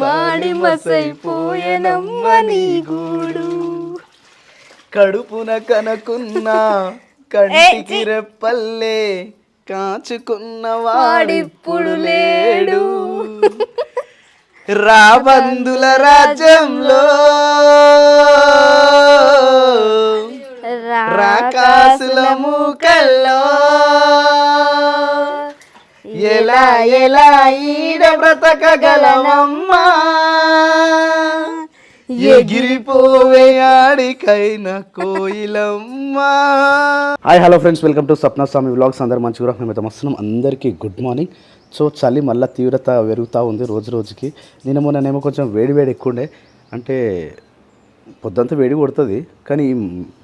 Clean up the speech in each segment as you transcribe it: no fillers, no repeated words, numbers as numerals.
మాడి మసైపోయెనమ్మ నీ గూడు కడుపున కనకున్న కంటికి రెప్పల్లే కాచుకున్న వాడిప్పుడు లేడు రాబందుల రాజ్యంలో రాకాసుల మూకల్లో ఎలా ఎలా ఈడ బ్రతకగలమమ్మా ఎగిరిపోవే ఆడికైనా కోయిలమ్మా. Hi hello friends, welcome to Sapna Swami vlogs. అందరు మంచిగా మేమైతే వస్తున్నాం. అందరికీ గుడ్ మార్నింగ్. సో చలి మళ్ళీ తీవ్రత పెరుగుతూ ఉంది రోజు రోజుకి. నిన్న మొన్ననేమో కొంచెం వేడి ఎక్కువ ఉండే, అంటే పొద్దంతా వేడి కొడుతుంది, కానీ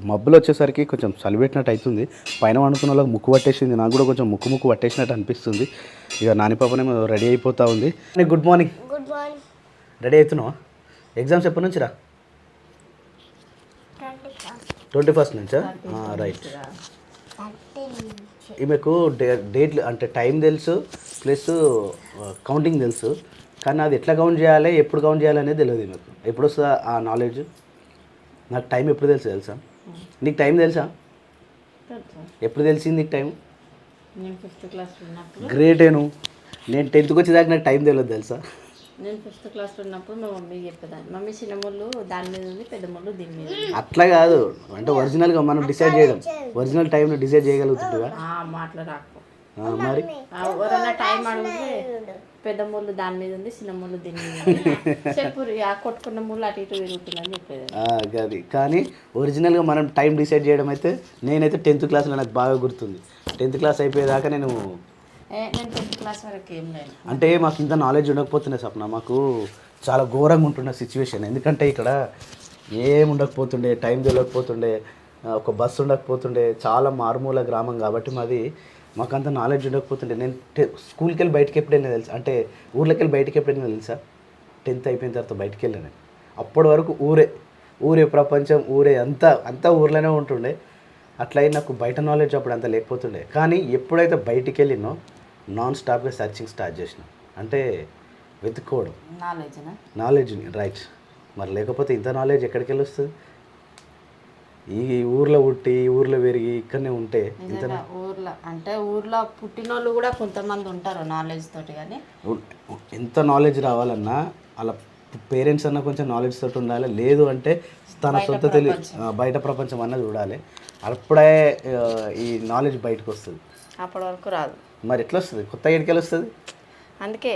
మబ్బులు వచ్చేసరికి కొంచెం చలి పెట్టినట్టు అవుతుంది. పైన వండుకున్న వాళ్ళకి ముక్కు పట్టేసింది, నాకు కూడా కొంచెం ముక్కు పట్టేసినట్టు అనిపిస్తుంది. ఇక నాని పాపనేమో రెడీ అయిపోతూ ఉంది. Good morning. Good morning. Ready అవుతున్నావా? ఎగ్జామ్స్ ఎప్పటి నుంచి రా? 21st నుంచా? రైట్. ఈమెకు డేట్లు అంటే టైం తెలుసు, ప్లస్ కౌంటింగ్ తెలుసు, కానీ అది ఎట్లా కౌంట్ చేయాలి, ఎప్పుడు కౌంట్ చేయాలి అనేది తెలియదు ఈమెకు. ఎప్పుడు వస్తుందా ఆ నాలెడ్జ్? నాకు టైం ఎప్పుడు తెలుసా? నీకు టైం తెలుసా? ఎప్పుడు తెలిసింది నీకు టైం? గ్రేటేను. నేను 10th వచ్చేదాకా నాకు టైం తెలియదు తెలుసా? నేను 5th క్లాస్లో ఉన్నప్పుడు మా మమ్మీ చెప్పేదాన్ని, మమ్మీ చిన్న ముళ్ళు దాని మీద ఉంది, పెద్ద ముళ్ళు దీని మీద. అట్లా కాదు, అంటే ఒరిజినల్గా మనం డిసైడ్ చేయడం, ఒరిజినల్ టైంలో డిసైడ్ చేయగలుగుతుంటుగా మాటలు రాకు. మరి ఎవరైనా టైం అడిగితే పెద్ద ముళ్ళు దాని మీద ఉంది, చిన్న ముళ్ళు దీని మీద ఉంది చెప్పు, ఆ కొట్టుకున్న ముళ్ళు అటు ఇటు తిరుగుతుందని చెప్పేది. అది కానీ ఒరిజినల్గా మనం టైం డిసైడ్ చేయడం అయితే నేనైతే 10th క్లాస్లో నాకు బాగా గుర్తుంది. 10th క్లాస్ అయిపోయేదాకా నేను 10th క్లాస్ వరకు ఏం లేదు. అంటే మాకు ఇంత నాలెడ్జ్ ఉండకపోతుండే సప్న, మాకు చాలా ఘోరంగా ఉంటుండే సిచ్యువేషన్. ఎందుకంటే ఇక్కడ ఏం ఉండకపోతుండే, టైం తెలియకపోతుండే, ఒక బస్సు ఉండకపోతుండే, చాలా మారుమూల గ్రామం కాబట్టి మాకు అంత నాలెడ్జ్ ఉండకపోతుండే. నేను స్కూల్కి వెళ్ళి బయటకి ఎప్పుడైనా తెలుసా, అంటే ఊర్లోకి వెళ్ళి బయటకి ఎప్పుడైనా తెలుసా? 10th అయిపోయిన తర్వాత బయటికి వెళ్ళాను. అప్పటి వరకు ఊరే ప్రపంచం, అంతా ఊర్లోనే ఉంటుండే. అట్లా నాకు బయట నాలెడ్జ్ అప్పుడు అంత లేకపోతుండే. కానీ ఎప్పుడైతే బయటికి వెళ్ళినో నాన్ స్టాప్గా సర్చింగ్ స్టార్ట్ చేసిన, అంటే వెతుక్కోవడం నాలెడ్జ్ని. రైట్. మరి లేకపోతే ఇంత నాలెడ్జ్ ఎక్కడికి వెళ్ళి వస్తుంది? ఈ ఊర్లో పుట్టి, ఊర్లో పెరిగి, ఇక్కడనే ఉంటే ఊర్లో పుట్టిన వాళ్ళు కూడా కొంతమంది ఉంటారు నాలెడ్జ్ తోటి. కానీ ఎంత నాలెడ్జ్ రావాలన్నా అలా పేరెంట్స్ అన్న కొంచెం నాలెడ్జ్ తోటి ఉండాలి. లేదు అంటే తన సొంత బయట ప్రపంచం అన్నది చూడాలి. అప్పుడే ఈ నాలెడ్జ్ బయటకు వస్తుంది. అప్పటి వరకు రాదు. మరి ఎట్లా వస్తుంది? కొత్త ఏడికెళ్ళి వస్తుంది. అందుకే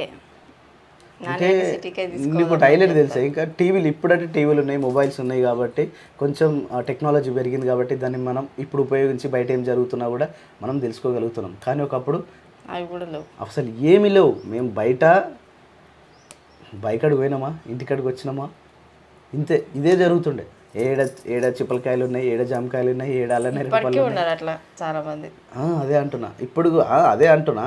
నీకు హైలైట్ తెలుసా? ఇంకా టీవీలు, ఇప్పుడంటే టీవీలు ఉన్నాయి, మొబైల్స్ ఉన్నాయి కాబట్టి కొంచెం టెక్నాలజీ పెరిగింది కాబట్టి దాన్ని మనం ఇప్పుడు ఉపయోగించి బయట ఏం జరుగుతున్నా కూడా మనం తెలుసుకోగలుగుతున్నాం. కానీ ఒకప్పుడు అవి కూడా లేవు, అసలు ఏమీ లేవు. మేము బైకాడికి పోయినామా, ఇంటికాడికి వచ్చినామా, ఇదే జరుగుతుండే. ఏడ చిప్పలకాయలు ఉన్నాయి, ఏడ జామకాయలు ఉన్నాయి, ఏడాలనే అట్లా చాలా మంది. అదే అంటున్నా.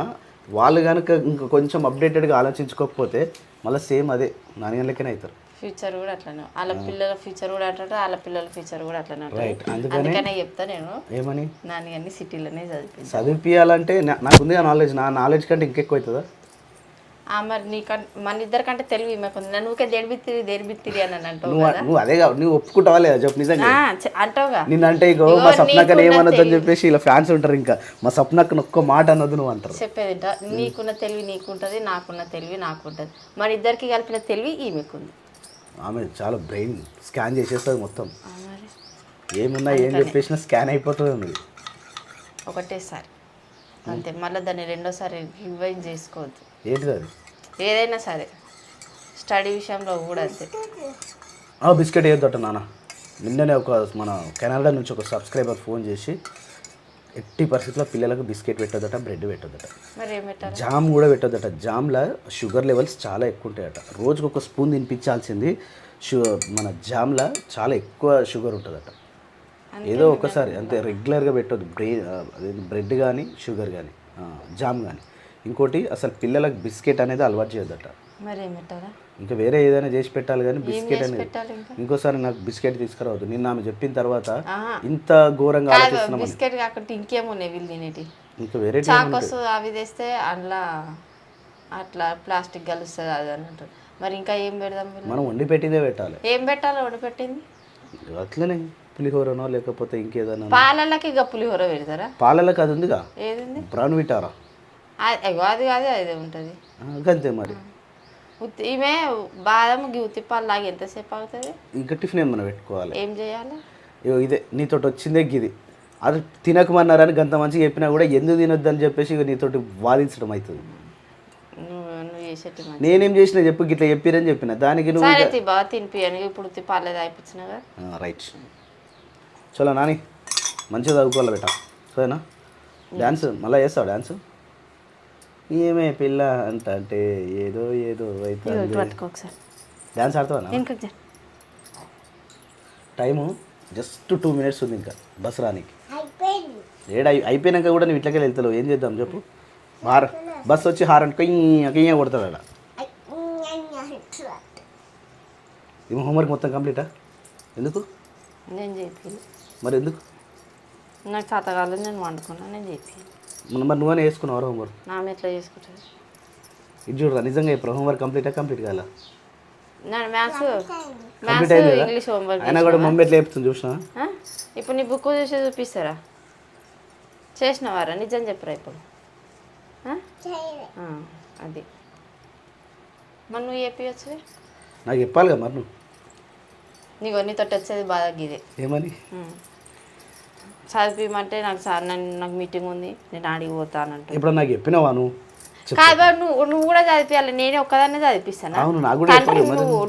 వాళ్ళు కనుక ఇంకా కొంచెం అప్డేటెడ్గా ఆలోచించుకోకపోతే మళ్ళీ సేమ్ అదే నాన్నగారికనే అవుతారు. ఫ్యూచర్ కూడా అట్లనే, వాళ్ళ పిల్లల ఫ్యూచర్ కూడా అట్లా, వాళ్ళ పిల్లల ఫ్యూచర్ కూడా అట్లనే. అందుకనే చెప్తా నేను, ఏమని నాన్నగారిని సిటీలోనే చదివిపియాలంటే నాకుంది ఆ నాలెడ్జ్. నా నాలెడ్జ్ కంటే ఇంకెక్కువ అవుతుందా? మరి మన ఇద్దరికంటే తెలివి నన్ను దేడిబిత్తిరి అని అంటావు. నువ్వు అదే నువ్వు ఒప్పుకుంటావా లేదా చెప్పు? నిజంగా అంటావుగా. నిన్నంటే ఇగో మా సప్నక్కని ఏమన్నది అని చెప్పేసి ఇలా ఫ్యాన్స్ ఉంటారు. ఇంకా మా సప్నక్కని ఒక్క మాట అన్నది నువ్వు అంటారు. చెప్పేది నీకున్న తెలివి నీకుంటుంది, నాకున్న తెలివి నాకుంటుంది. మన ఇద్దరికి కలిపిన తెలివి ఈమెకుంది. ఆమె చాలా బ్రెయిన్ స్కాన్ చేసేస్తుంది మొత్తం. ఏమున్నా ఏం చెప్పేసినా స్కాన్ అయిపోతుంది అన్నది ఒకటేసారి అంతే. మళ్ళీ దాన్ని రెండోసారి రివైజ్ చేసుకోవద్దు. ఏంటిది అది? ఏదైనా సరే స్టడీ విషయంలో కూడా అంతే. బిస్కెట్ వేయొద్దట నాన్న. నిన్ననే మన కెనడా నుంచి ఒక సబ్స్క్రైబర్ ఫోన్ చేసి ఎట్టి పరిస్థితుల్లో పిల్లలకు బిస్కెట్ పెట్టొద్దట, బ్రెడ్ పెట్టొద్దట, జామ్ కూడా పెట్టొద్దట. జామ్లో షుగర్ లెవెల్స్ చాలా ఎక్కువ ఉంటాయట. రోజుకు ఒక స్పూన్ తినిపించాల్సింది. మన జామ్లో చాలా ఎక్కువ షుగర్ ఉంటుందట. ఏదో ఒకసారి అంతే, రెగ్యులర్గా పెట్టొద్దు. బ్రెడ్ కానీ, షుగర్ కానీ, జామ్ కానీ. ఇంకోటి, అసలు పిల్లలకు బిస్కెట్ అనేది అలవాటు చేయొద్దట. ఇంకా వేరే ఏదైనా చేసి పెట్టాలి, కానీ బిస్కెట్ అనేది ఇంకోసారి నాకు బిస్కెట్ తీసుకురావద్దు. నిన్న ఆమె చెప్పిన తర్వాత ఇంత ఘోరంగా ఆలోచిస్తున్నాం. బిస్కెట్ కాకుండా ఇంకేమున్నాయి వీళ్ళు తినేటి? ఇంకా వేరే చాకోస్ అవి తెస్తే అందులో అట్లా ప్లాస్టిక్ కలుస్తుంది అది అని అంటారు. మరి ఇంకా ఏం పెడదాం వీళ్ళు? మనం వండి పెట్టిందే పెట్టాలి. ఏం పెట్టాలి వండి పెట్టింది? అట్లనే పులిహోరనో లేకపోతే ఇంకేదన్నా. పాలల్లకి ఇక పులిహోర పెడతారా? పాలలకు అది ఉందిగా ఏది బ్రౌన్ విటారా, అయ్యో అది కాదు అదే ఉంటుంది అంతే మరి. ఈమె బాదం ఉత్తి పాలు లాగా ఎంతసేపు అవుతుంది? ఇంకా టిఫిన్ ఏమన్నా పెట్టుకోవాలి. ఏం చేయాలి? ఇదే నీతోటి వచ్చిందే గిది. అది తినకమన్నారని గంత మంచిగా చెప్పినా కూడా ఎందుకు తినొద్దు అని చెప్పేసి ఇక నీతోటి వాదించడం అవుతుంది. నువ్వు చేసేటి నేనేం చేసినా చెప్పు, గిట్లా చెప్పిరని చెప్పిన దానికి నువ్వు. సరే బాగా తినిపియను, ఇప్పుడు ఉత్తి పాలు అయిపోయినాగా. రైట్. చలో నాని మంచిగా చదువుకోవాలి బేట, సరేనా? డ్యాన్స్ మళ్ళీ చేస్తావు డ్యాన్స్? ఏమే పిల్ల అంట అంటే ఏదో ఏదో అవుతుంది. ఒకసారి డ్యాన్స్ ఆడతావా? టైము జస్ట్ 2 minutes ఉంది ఇంకా బస్ రానికి. అయిపోయినాక కూడా నువ్వు ఇట్లకే వెళ్తావు. ఏం చేద్దాం చెప్పు? బస్ వచ్చి హారన్ కొయ్య కొడతాడు అలా. ఏమో హోంవర్క్ మొత్తం కంప్లీటా? ఎందుకు? నేను చెప్పి మరి ఎందుకు? నాకు చేత కాలేదు, నేను వండుకున్నాను, నేను చెప్పి. మరి నువ్వనే వేసుకున్నావు హోంవర్క్? నా ఎట్లా చేసుకుంటుంది ఇది చూడరా, నిజంగా ఇప్పుడు హోంవర్క్ కంప్లీట్ కాల? నేను మ్యాథ్స్ కంప్లీట్ అయింది కదా? ఇంగ్లీష్ హోంవర్క్ అయినా కూడా మమ్మీ ఎట్లా చెప్తుంది చూసినా? ఇప్పుడు నీ బుక్ చూసి చూపిస్తారా? చేసినవారా? నిజం చెప్పరా ఇప్పుడు? అది మరి నువ్వు చెప్పవచ్చు. నాకు చెప్పాలిగా మరి నువ్వు. నీకు నీతో వచ్చేది బాగా ఇదే. ఏమని చదివిమంటే నాకు సార్ నాకు మీటింగ్ ఉంది, నేను ఆడికి పోతానంట. ఇప్పుడు నాకు చెప్పినావా నువ్వు? కాదు, నువ్వు కూడా చదివియాలి. నేనే ఒక్కదాన్నే చదివిస్తాను.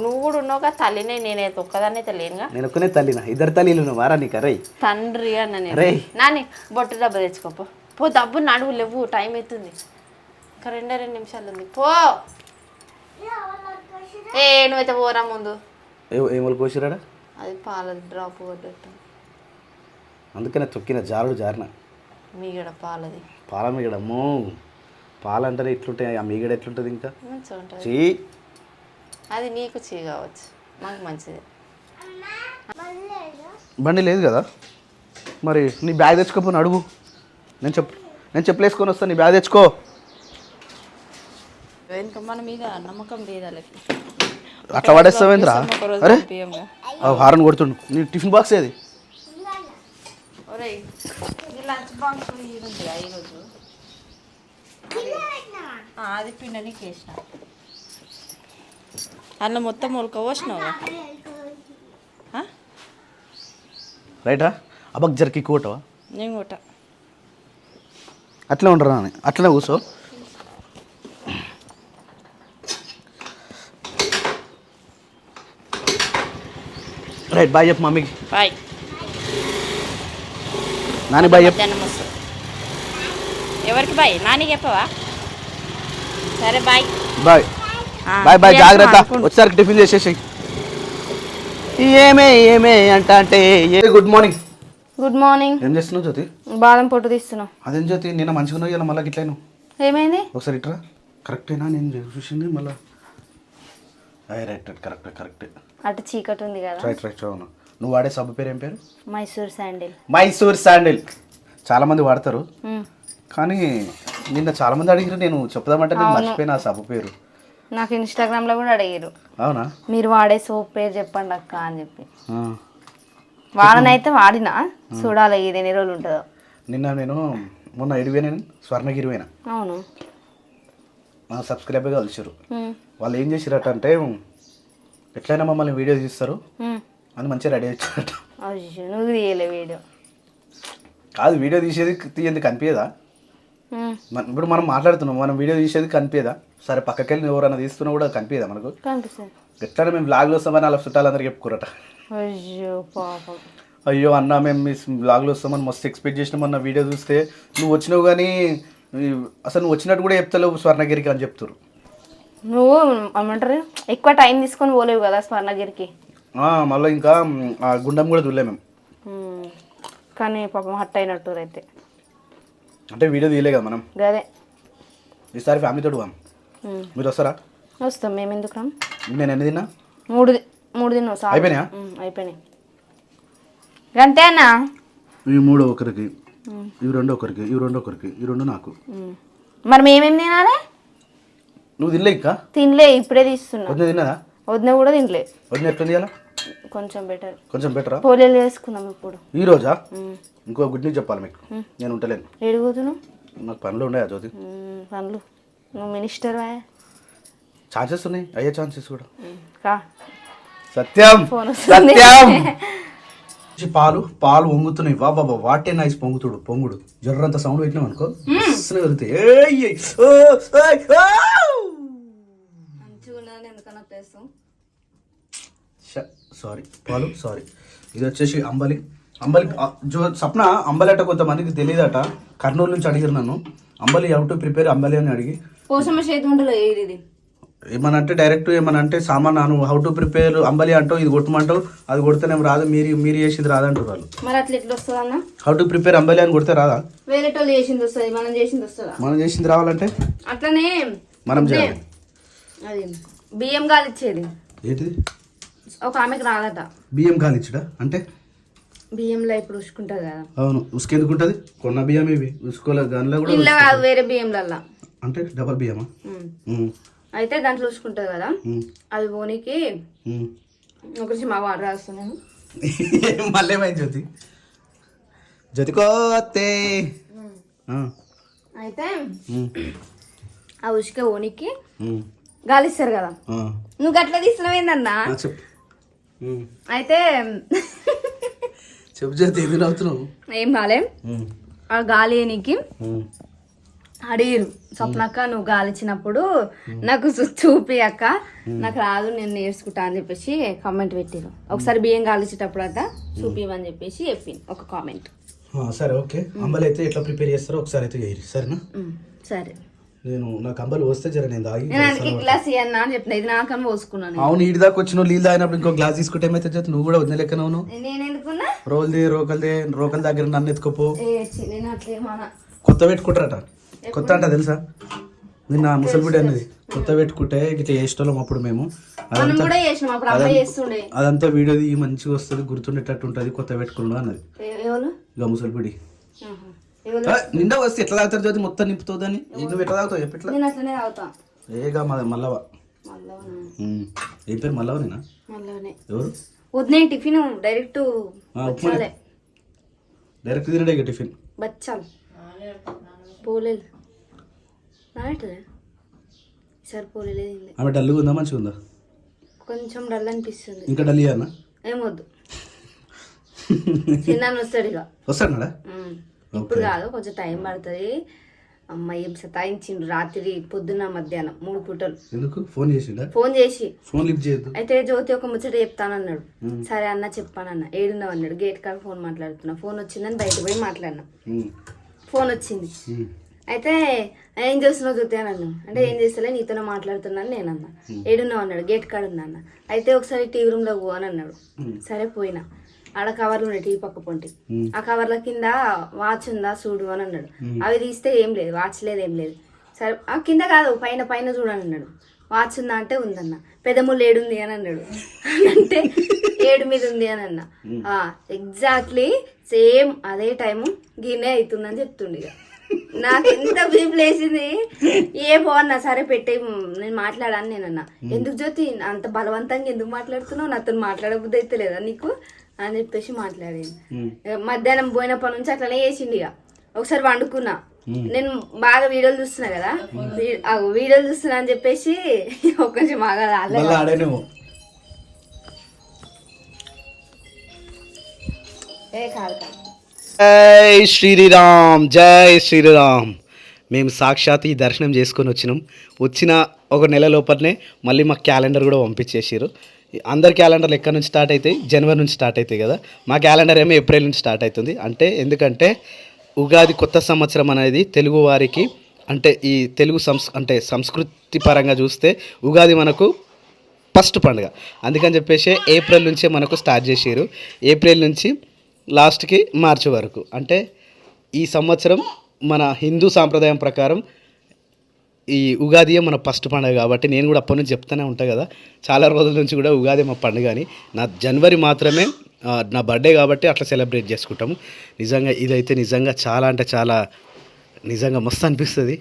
నువ్వు కూడా ఉన్నావు కదా తల్లినే, నేనైతే ఒక్కదాన్ని అయితే లేనుగా. నేను ఒక్కనే తల్లినా? ఇద్దరు తల్లిలు వారా నీకు? రై తండ్రి అన్న నాని బొట్టు డబ్బు తెచ్చుకోపో. పో డబ్బు నడువు లేవు, టైం అవుతుంది, ఇంకా 2 నిమిషాలు ఉంది. పో నువ్వైతే పోరా ముందు. ఏమలు కోసిరాడా? అది పాల డ్రాప్ పడ్డట్టు, అందుకనే తొక్కిన జారిన మీగడ పాలది. పాల మీగడ అమ్మో, పాలంటేనే ఇట్లుంటాయి, ఆ మీగడ ఎట్లుంటుంది ఇంకా? మంచిగా ఉంటుంది. చీ, అది నీకు చీ కావచ్చు, మాకు మంచిది. బండి లేదు కదా మరి? నీ బ్యాగ్ తెచ్చుకోపోను అడుగు. నేను చెప్పలేసుకొని వస్తాను, నీ బ్యాగ్ తెచ్చుకో. ఇంకా మన మీద నమ్మకం లేదా? అట్లా పడేస్తావేంద్రా? అరే హారన్ కొడుతుండు. నీ టిఫిన్ బాక్స్ ఏది? లంచ్ బాక్స్ ఈరోజు అది పిండనికి వేసిన. అన్న మొత్తం ఉడక పోసినావు రైటా? అబ్బక్ జర్కి కూటవా? నేను కూట అట్లా ఉండరా అని అట్లనే కూర్చో. రైట్, బాయ్ చెప్పు మమ్మీకి. బాయ్ నాని బాయ్ చెప్పు. ఎవరికి బాయ్? నాని చెప్పవా? సరే బాయ్. బాయ్ బాయ్ బాయ్, జాగ్రత్త. వచ్చేసరికి టిఫిన్ చేసేసి. ఏమే అంట అంటే గుడ్ మార్నింగ్. Good morning. ఏం చేస్తున్నావు జ్యోతి? బాదం పొట్టు తీస్తున్నావు. అదేం జ్యోతి, నిన్న మంచిగా ఉన్నావు, ఇలా మళ్ళీ గిట్లను ఏమైంది? ఒకసారి ఇట్రా. కరెక్టేనా నేను చూసింది మళ్ళీ? Right correct. అటు చీకటి ఉంది కదా. రైట్ అవును. నువ్వు వాడే సబ్బు పేరు ఏం పేరు? మైసూర్ శాండిల్. చాలా మంది వాడతారు కానీ నిన్న చాలా మంది అడిగారు, నేను చెప్దామంటే నేను మర్చిపోయినా ఆ సబ్బు పేరు. నాకు ఇన్స్టాగ్రామ్ లో కూడా అడిగారు. అవునా? మీరు వాడే సోప్ పేరు చెప్పండి అక్క అని చెప్పి. వాడనైతే వాడినా, చూడాలి ఇది ఎన్ని రోజులు ఉంటుందో. నిన్న నేను మొన్న ఎడిపోయినా, స్వర్ణగిరి పోయినా. అవును. మా సబ్స్క్రైబర్గా కలిసారు. వాళ్ళు ఏం చేసిరట అంటే, ఎట్లయినా మమ్మల్ని వీడియో తీస్తారు అని మంచిగా రెడీ వచ్చారట. నువ్వు తీయలే వీడియో? కాదు, వీడియో తీయంది కనిపించదా? ఇప్పుడు మనం మాట్లాడుతున్నాం, మనం వీడియో తీసేది కనిపించదా? సరే పక్కకెళ్ళి ఎవరైనా తీస్తున్నా కూడా కనిపించదా మనకు? ఎట్లయినా మేము బ్లాగ్లో వస్తామని అలా చుట్టాలందరికీ చెప్పుకోరట. అయ్యో అన్న, మేము మీ బ్లాగ్లో వస్తామని మస్తు ఎక్స్పెక్ట్ చేసినాం అన్న, వీడియో చూస్తే నువ్వు వచ్చినావు కానీ అసలు నువ్వు వచ్చినట్టు కూడా చెప్తలేవు స్వర్ణగిరికి అని చెప్తారు. నువ్వు ఏమంటారు, ఎక్కువ టైం తీసుకొని పోలేవు కదా స్వర్ణగిరికి. మళ్ళీ ఇంకా ఆ గుండం కూడా చూడలే మేము. కానీ పాపం హట్ అయినట్టు అయితే. అంటే వీడియో తీయలే కదా మనం. అదే ఈసారి ఫ్యామిలీతో పోదాం. మీరు వస్తారా? వస్తాం. మేము ఎందుకు రాం? నేను ఎన్ని తిన్నా? మూడు తిన్నావు. అయిపోయినాయా? అయిపోయినాయి. అంతే అన్న. ఇవి 3 ఒకరికి, ఇవి 2 ఒకరికి, ఇవి 2 ఒకరికి, ఇవి 2 నాకు. మరి మేమేం తినాలి? నువ్వు తినలే ఇంకా? తినలే, ఇప్పుడే తీస్తున్నా. వదిన తిన్నదా? వదిన కూడా తినలే. వదిన ఎట్లా తీయాలా? కొంచెం బెటర్. కొంచెం బెటరా? పోలేలు వేసుకున్నాం ఇప్పుడు. ఈ రోజా? ఇంకో గుడ్ న్యూస్ చెప్పాలి మీకు, నేను ఉంటలేను. ఏడుగుతున్నావు? నాకు పనులు ఉన్నాయా జ్యోతి? పనులు? నువ్వు మినిస్టర్ వా? ఛాన్సెస్ ఉన్నాయి, అయ్యే ఛాన్సెస్ కూడా. కా సత్యం ఫోన్ వస్తుంది. సత్యం పాలు పాలు పొంగుతున్నాయి. వా బాబా వాటే నైస్ పొంగుడు జర్రంత సౌండ్ పెట్టినాం అనుకో వెళ్తాయి. సారీ పాలు సారీ. ఇది వచ్చేసి అంబలి. సప్న అంబలి అట కొంతమందికి తెలియదట. కర్నూలు నుంచి అడిగారు నన్ను అంబలి హౌ టు ప్రిపేర్ అంబలి అని అడిగి. పోషమ్మ చేతి ఉండలో ఇది ఏమనంటే డైరెక్ట్ ఏమనంటే సామాన్ నాను హౌ టు ప్రిపేర్ అంబలి అంటావు, ఇది కొట్టమంటావు, అది కొడితేనే రాదు, మీరు చేసింది రాదంటారు వాళ్ళు. మరి అట్లా ఎట్లా వస్తుంది అన్న? హౌ టు ప్రిపేర్ అంబలి అని కొడితే రాదా? వేరే వాళ్ళు చేసింది వస్తుంది, మనం చేసింది వస్తుందా? మనం చేసింది రావాలంటే అట్లనే మనం చేయాలి. అది బియ్యం గాలిచ్చేది ఏంటిది? ఒక ఆమెకు రాదట. బియ్యం కాలిచ్చుడా అంటే? బియ్యంలో ఇప్పుడు ఉసుకుంటది కదా. అవును, ఉసుకెందుకు ఉంటుంది? కొన్న బియ్యం ఇవి ఉసుకోలే దానిలో కూడా ఇలా కాదు, వేరే బియ్యంలల్లా. అంటే డబల్ బియ్యమా? అయితే దాంట్లో చూసుకుంటుంది కదా, అది పోనీకి ఒకటి మా వాటర్ రాస్తున్నాను. మళ్ళీ ఏమైంది జ్యోతి? జ్యోతికోతే అయితే ఆ ఉసుక ఓనికి గాలిస్తారు కదా, నువ్వు గట్లా తీస్తున్నావేందన్నా? అయితే చెప్పు జ్యోతి, ఏమి నవ్వుతున్నావు? ఏం కాలే, ఆ గాలి నీకి అడిగిరు. స్వప్నక్క నువ్వు గాలిచ్చినప్పుడు నాకు చూపి అక్క, నాకు రాదు నేను నేర్చుకుంటా అని చెప్పేసి కామెంట్ పెట్టిరు. ఒకసారి బియ్యం గాలిచ్చేటప్పుడు అట చూపివని చెప్పేసి చెప్పింది ఒక కామెంట్. సరే ఓకే. అంబలి అయితే ఎట్లా ప్రిపేర్ చేస్తారో ఒకసారి అయితే చేయరు సరేనా? సరే. నేను నాకు అంబలి వస్తే జర నేను తాగి గ్లాస్ ఇవ్వన్నా అని చెప్పిన, ఇది నాకని పోసుకున్నాను. అవును, ఇటు దాకా వచ్చిన నీళ్ళు తాగినప్పుడు ఇంకో గ్లాస్ తీసుకుంటే ఏమైతే నువ్వు కూడా వదిన లెక్కన ఉన్నావు. నేను ఎందుకున్నా? రోకల దగ్గర నన్ను ఎత్తుకోపో. నేను అట్లేమన్నా కొత్త పెట్టుకుంటారట. కొత్త అంట తెలుసా? నిన్న ముసలిబిడ్డ అన్నది కొత్త పెట్టుకుంటే ఇట్లా చేసేటోళ్ళం అప్పుడు మేము. అదంతా వీడియో మంచిగా వస్తుంది, గుర్తుండేటట్టు ఉంటుంది, కొత్త పెట్టుకున్నాడు అన్నది ఇక ముసలిబిడి. నిండా వస్తే ఎట్లా తాగుతారు జ్యోతి? మొత్తం నింపుతుందని. నువ్వు ఎట్లా తాగుతావు చెప్పి? ఎట్లా ఏగా మల్లవ. ఏం పేరు? మల్లవనేనా? ఎవరు? వద్దే టిఫిన్ డైరెక్ట్ డైరెక్ట్ తినడే ఇక టిఫిన్. బచ్చాలు పోలేదు సార్, పోలేదు. ఆమె డల్గా ఉందా మంచిగా ఉందా? కొంచెం డల్ అనిపిస్తుంది. ఇంకా డల్ అన్న ఏమొద్దు, చిన్న వస్తాడు ఇక. వస్తాడా? ఇప్పుడు కాదు, కొంచెం టైం పడుతుంది. అమ్మాయి ఏం సతాయించిండు రాత్రి పొద్దున్న మధ్యాహ్నం 3 పూటలు. ఎందుకు ఫోన్ చేసిండా? ఫోన్ చేసి ఫోన్ లిఫ్ట్ చేయొద్దు. అయితే జ్యోతి ఒక ముచ్చట చెప్తానన్నాడు. సరే అన్న చెప్పానన్న. ఏడున్నావు అన్నాడు. గేట్ కాడ ఫోన్ మాట్లాడుతున్నా. ఫోన్ వచ్చిందని బయట పోయి మాట్లాడినా. ఫోన్ వచ్చింది. అయితే ఏం చేస్తున్నావు జ్యోతి అని అన్నాను. అంటే ఏం చేస్తలే నీతోనే మాట్లాడుతున్నాను నేను అన్నా. ఏడున్నావు అన్నాడు. గేట్ కాడ ఉన్నా అన్న. అయితే ఒకసారి టీవీ రూమ్లో పో అని అన్నాడు. సరే పోయినా. ఆడ కవర్లు ఉన్నాయి టీవీ పక్క పొంటి. ఆ కవర్ల కింద వాచ్ ఉందా చూడు అని అన్నాడు. అవి తీస్తే ఏం లేదు, వాచ్ లేదు, ఏం లేదు. సరే ఆ కింద కాదు పైన పైన చూడని అన్నాడు. వాచ్ ఉందా అంటే ఉందన్న. పెదముళ్ళు 7 ఉంది అని అన్నాడు. అంటే 7 మీద ఉంది అని అన్న. ఎగ్జాక్ట్లీ సేమ్ అదే టైము గిన్నె అవుతుందని చెప్తుండే. ఇక నాకు ఎంత బీప్ లేసింది. ఏ బాగున్నా సరే పెట్టే, నేను మాట్లాడాను నేనన్నా. ఎందుకు జ్యోతి అంత బలవంతంగా ఎందుకు మాట్లాడుతున్నావు? నాతో మాట్లాడబుద్ధి అయితే లేదా నీకు అని చెప్పేసి మాట్లాడేది. మధ్యాహ్నం పోయినప్పటి నుంచి అట్లనే చేసిండు. ఇక ఒకసారి వండుకున్నా. నేను బాగా వీడియోలు చూస్తున్నా కదా, వీడియోలు చూస్తున్నా అని చెప్పేసి కొంచెం బాగా జై శ్రీరామ్, జై శ్రీరామ్. మేము సాక్షాత్ ఈ దర్శనం చేసుకొని వచ్చిన ఒక నెల లోపలనే మళ్ళీ మాకు క్యాలెండర్ కూడా పంపించేసారు. అందరి క్యాలెండర్లు ఎక్కడి నుంచి స్టార్ట్ అవుతాయి? జనవరి నుంచి స్టార్ట్ అవుతాయి కదా. మా క్యాలెండర్ ఏమో ఏప్రిల్ నుంచి స్టార్ట్ అవుతుంది. అంటే ఎందుకంటే ఉగాది కొత్త సంవత్సరం అనేది తెలుగు వారికి, అంటే ఈ తెలుగు సంస్కృతి పరంగా చూస్తే ఉగాది మనకు ఫస్ట్ పండుగ. అందుకని చెప్పేసి ఏప్రిల్ నుంచే మనకు స్టార్ట్ చేసారు. ఏప్రిల్ నుంచి లాస్ట్కి మార్చి వరకు. అంటే ఈ సంవత్సరం మన హిందూ సాంప్రదాయం ప్రకారం ఈ ఉగాదియే మన ఫస్ట్ పండుగ కాబట్టి నేను కూడా అప్పటి నుంచి చెప్తూనే ఉంటాను కదా, చాలా రోజుల నుంచి కూడా ఉగాది మా పండుగ అని. నా జనవరి మాత్రమే నా బర్త్డే కాబట్టి అట్లా సెలబ్రేట్ చేసుకుంటాము. నిజంగా ఇదైతే నిజంగా చాలా అంటే చాలా నిజంగా మస్తు అనిపిస్తుంది.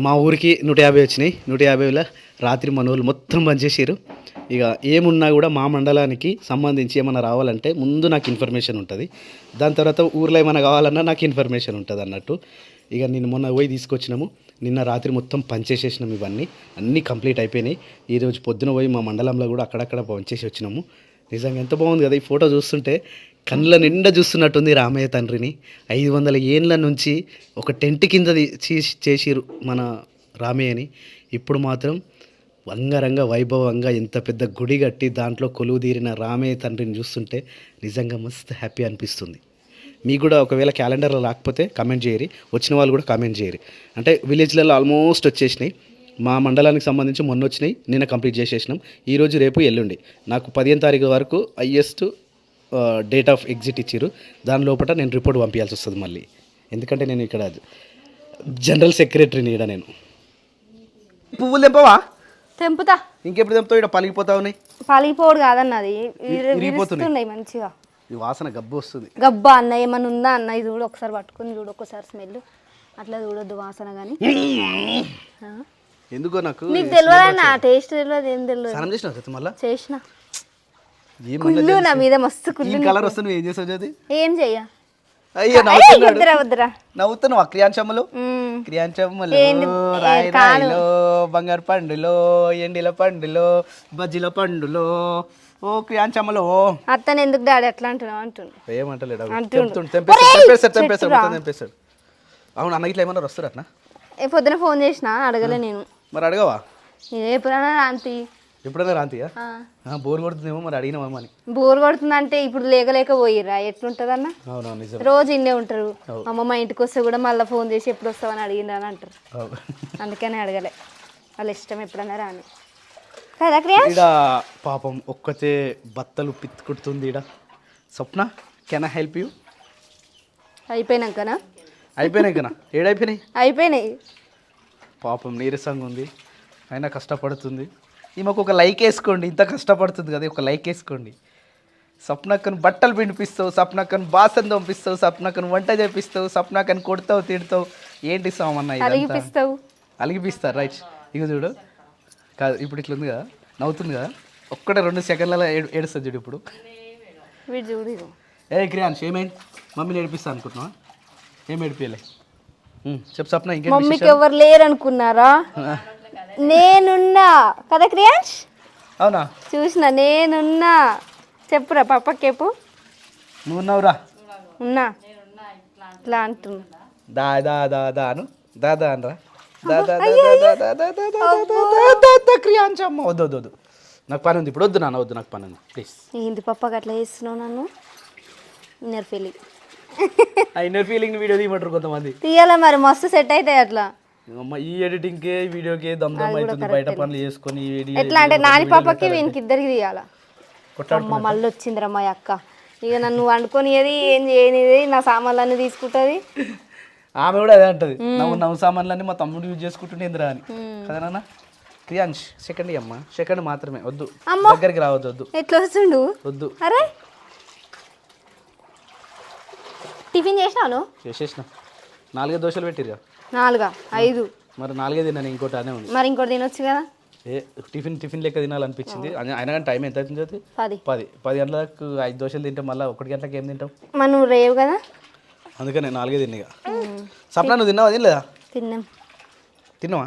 మా ఊరికి 150 వచ్చినాయి. 150లో రాత్రి మన వాళ్ళు మొత్తం పనిచేసారు. ఇక ఏమున్నా కూడా మా మండలానికి సంబంధించి ఏమైనా రావాలంటే ముందు నాకు ఇన్ఫర్మేషన్ ఉంటుంది. దాని తర్వాత ఊర్లో ఏమైనా కావాలన్నా నాకు ఇన్ఫర్మేషన్ ఉంటుంది అన్నట్టు. ఇక నేను మొన్న పోయి తీసుకొచ్చినాము. నిన్న రాత్రి మొత్తం పనిచేసేసినాము. ఇవన్నీ అన్నీ కంప్లీట్ అయిపోయినాయి. ఈరోజు పొద్దున పోయి మా మండలంలో కూడా అక్కడక్కడ పనిచేసి వచ్చినాము. నిజంగా ఎంత బాగుంది కదా ఈ ఫోటో చూస్తుంటే. కళ్ళ నిండా చూస్తున్నట్టుంది రామయ్య తండ్రిని. 500 ఏండ్ల నుంచి ఒక టెంట్ కింద చేసిరు మన రామయ్యని. ఇప్పుడు మాత్రం అంగరంగ వైభవంగా ఎంత పెద్ద గుడి కట్టి దాంట్లో కొలువు తీరిన రామయ్య తండ్రిని చూస్తుంటే నిజంగా మస్తు హ్యాపీ అనిపిస్తుంది. మీకు కూడా ఒకవేళ క్యాలెండర్లో రాకపోతే కామెంట్ చేయరి, వచ్చిన వాళ్ళు కూడా కామెంట్ చేయరి. అంటే విలేజ్లలో ఆల్మోస్ట్ వచ్చేసినాయి. మా మండలానికి సంబంధించి మొన్న వచ్చినాయి, నిన్న కంప్లీట్ చేసేసినాం. ఈరోజు రేపు ఎల్లుండి నాకు 15వ తారీఖు వరకు హైయెస్ట్ డేట్ ఆఫ్ ఎగ్జిట్ ఇచ్చారు. దాని లోపల నేను రిపోర్ట్ పంపించాల్సి వస్తుంది మళ్ళీ. ఎందుకంటే నేను ఇక్కడ జనరల్ సెక్రటరీని. ఇక్కడ నేను పువ్వులు తెంపవా? తెంపుతా. ఇంకెప్పుడు తెంపుతావు? ఇక్కడ పలిగిపోతా ఉన్నాయి. పలిగిపోడు కాదన్నది, ఇరిగిపోతున్నాయి. మంచిగా. ఈ వాసన గబ్బు వస్తుంది. గబ్బా అన్న ఏమన్నా ఉందా అన్న? ఇది చూడు ఒకసారి పట్టుకుని చూడు, ఒకసారి స్మెల్ అట్లా చూడొద్దు వాసన. కానీ ఎందుకో నాకు నీకు తెలియదు, టేస్ట్ తెలియదు, ఏం తెలియదు. స్నానం చేసిన మళ్ళీ చేసిన కుళ్ళు నా మీద మస్తు కుళ్ళు. కలర్ వస్తుంది. ఏం చేసావు? ఏం చెయ్య? అయ్యో వద్దురా నవ్వుతున్నావు. క్రియాంచమ్మలు రాయిలో బంగారు పండులో ఎండిల పండులో బజ్జీల పండులో ఓ క్రియాంచమ్మలో. అత్తని ఎందుకు డాడీ ఎట్లా అంటున్నావు అంటుండు. ఏమంటలేడు. తెంపేస్తాడు. అవును అన్న ఇట్లా ఏమన్నా వస్తారు అట్లా? పొద్దున ఫోన్ చేసిన అడగలే నేను. మరి అడగవా? ఎప్పుడైనా ఆంటీ ఎప్పుడైనా రాంతియా? బోర్ కొడుతుందేమో మరి అడిగినామా అని. బోర్ కొడుతుందంటే ఇప్పుడు లేక పోయిర్రా ఎట్లుంటదన్న? రోజు ఇన్నే ఉంటారు. అమ్మ ఇంటికి వస్తే కూడా మళ్ళీ ఫోన్ చేసి ఎప్పుడు వస్తావని అడిగిండ్రా అని అంటారు. అందుకనే అడగలే. వాళ్ళ ఇష్టం ఎప్పుడన్నా రాని కదా. ఈడ పాపం ఒక్కతే బత్తలు పిత్తుకుడుతుంది. ఈడ స్వప్న కెన్ ఐ హెల్ప్ యూ? అయిపోయినాకనా? అయిపోయినాయి. పాపం నీరసంగా ఉంది, అయినా కష్టపడుతుంది. ఈమెకు ఒక లైక్ వేసుకోండి. ఇంత కష్టపడుతుంది కదా, ఒక లైక్ వేసుకోండి. స్వప్నక్కను బట్టలు పిండిపిస్తావు, స్వప్నక్కను బాసన్ పంపిస్తావు, స్వప్నక్కను వంట చేపిస్తావు, స్వప్నక్కను కొడతావు, తిడతావు. ఏంటి సామన్న అలిగిపిస్తారు? రైట్. ఇక చూడు కాదు, ఇప్పుడు ఇట్లా ఉంది కదా, నవ్వుతుంది కదా, ఒక్కటే 2 సెకండ్లలో ఏడుస్తుంది చూడు. ఇప్పుడు ఏ క్రియాన్స్ ఏమైంది? మమ్మీని ఏడిపిస్తా అనుకుంటున్నావా? ఏం ఏడిపియలే చెప్పు స్వప్న. ఇంకేం మమ్మీకి ఎవరు లేరు అనుకున్నారా? నేనున్నా కదా క్రియాన్స్. అవునా? చూసిన నేనున్నా. చెప్పురా పప్పకేపు. నువ్వు ఉన్నావురా? ఉన్నా. ఇట్లా అంటున్నా. దాను దాదా అనరా? క్రియాంచమ్మ వద్దు, నాకు పని ఉంది ఇప్పుడు. వద్దు నాన్న, వద్దు, నాకు పని ఉంది ప్లీజ్. ఏంది పప్పకి అట్లా చేస్తున్నావు నన్ను? Inner feeling. Inner feeling video తీయమంటారు కొంతమంది. తీయాలా మరి, మస్తు సెట్ అవుతాయి అట్లా. ఈ ఎడిటింగ్కి వీడియోకి దమ్ అవుతుంది. బయట పనులు చేసుకొని ఎట్లా అంటే నాని పాపకి వీనికి ఇద్దరికి తీయాలా? అమ్మ మళ్ళీ వచ్చిందిరా మా అక్క. ఇక నన్ను వండుకొనిది ఏం చేయనిది, నా సామాన్లన్నీ తీసుకుంటుంది. ఆమె కూడా అదే అంటది, నవ్వు సామాన్లన్నీ మా తమ్ముడు యూజ్ చేసుకుంటుండే ఇందిరా అని. కదా నాన్న? క్రియాంష్ సెకండ్ అమ్మ, సెకండ్ మాత్రమే. వద్దు, దగ్గరికి రావద్దు. వద్దు. ఎట్లా వస్తుండు? వద్దు. అరే టిఫిన్ చేసినాను. చేసేసిన 4 దోశలు పెట్టిరుగా. 4, 5 మరి 4 తిన్నాను, ఇంకోటి అనే ఉంది. మరి ఇంకోటి తినొచ్చు కదా. టిఫిన్ లెక్క తినాలనిపించింది. అయినా కానీ టైం ఎంత అవుతుంది? 10 గంటలకు 5 దోశలు తింటాం. మళ్ళీ 1 గంటలకు ఏం తింటాం? మనం రేవు కదా, అందుకని 4 తిన్నా. సప్న నువ్వు తిన్నావా? తినలేదా? తిన్నావా?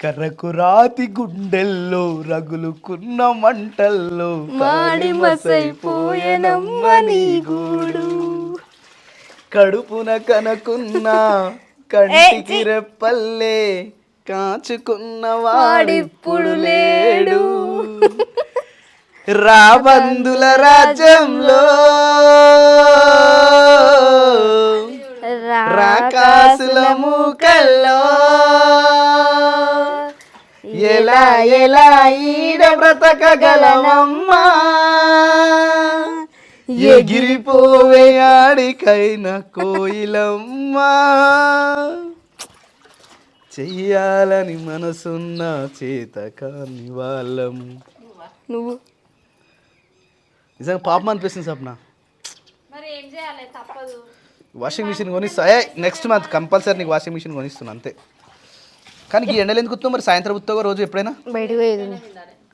కర్రకు రాతి గుండెల్లో రగులుకున్న మంటల్లో మాడి మసైపోయేనమ్మ నీ గూడు. కడుపున కనకున్న కంటికి రెప్పల్లే కాచుకున్న వాడిప్పుడు లేడు. రాబందుల రాజ్యంలో రాకాసుల మూకల్లో ఎలా ఈడ బ్రతకగలనమ్మా, ఎగిరిపోవే ఆడికైనా కోయిలమ్మా. చెయ్యాలని మనసున్న చేత కాని వాళ్ళం. నువ్వు నిజంగా పాపం అనిపిస్తుంది సప్న. మరి ఏం చేయాలి, తప్పదు. వాషింగ్ మిషన్ కొనిస్తా నెక్స్ట్ మంత్ కంపల్సరీ నీకు వాషింగ్ మిషన్ కొనిస్తున్నా అంతే. కానీ ఈ ఎండలు ఎందుకు కుత్తావు మరి? సాయంత్రం కుత్తావు రోజు ఎప్పుడైనా? బయటకు పోయేది ఉంది.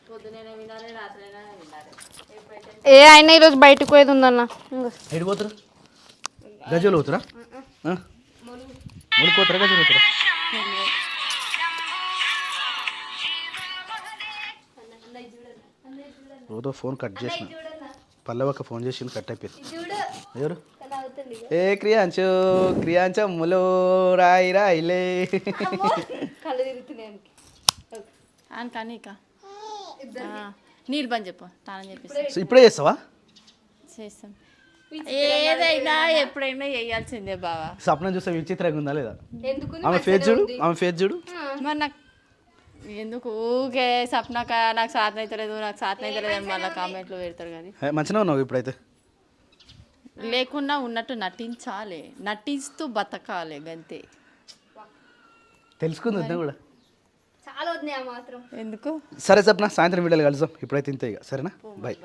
పొద్దునైనా వినాలి, రాత్రైనా వినాలి. ఏ అయినా ఈరోజు బయటకు పోయేది ఉందన్న. ఇంగో. ఎటు పోతారు? గజోలు పోతురా? మురికి పోతారా గజోలు పోతారా? రోజు ఫోన్ కట్ చేసిన, పల్లవక్క ఫోన్ చేసి కట్ అయిపోయింది. ఎవరు? ఏ క్రియాంచు క్రియాంచమ్ములో రాయి రాయిలే. కళ్ళు తిరుగుతున్నాయి. కానీ ఇక నీళ్ళు బంద్ చెప్పు, తానని చెప్పేసి సో ఇప్పుడే చేస్తావా? చేస్తాం. ఏదైనా ఎప్పుడైనా వేయాల్సిందే బావా. సప్నం చూస్తే విచిత్రంగా ఉందా లేదా? ఎందుకు ఆమె ఫేస్ చూడు, ఆమె ఫేస్ చూడు. మరి నాకు ఎందుకు ఊకే సప్నాక నాకు సాధన అవుతలేదు, నాకు సాధన అవుతలేదు అని మళ్ళీ కామెంట్లు పెడతారు. కానీ మంచిగా ఉన్నావు ఇప్పుడైతే. లేకున్నా ఉన్నట్టు నటించాలి, నటిస్తూ బతకాలి గంతే. తెలుసుకుంది వద్దా కూడా. చాలా వద్దు మాత్రం. ఎందుకు? సరే సప్న, సాయంత్రం వీడియోలు కలుద్దాం. ఇప్పుడైతే ఇంతే ఇక. సరేనా? బాయ్.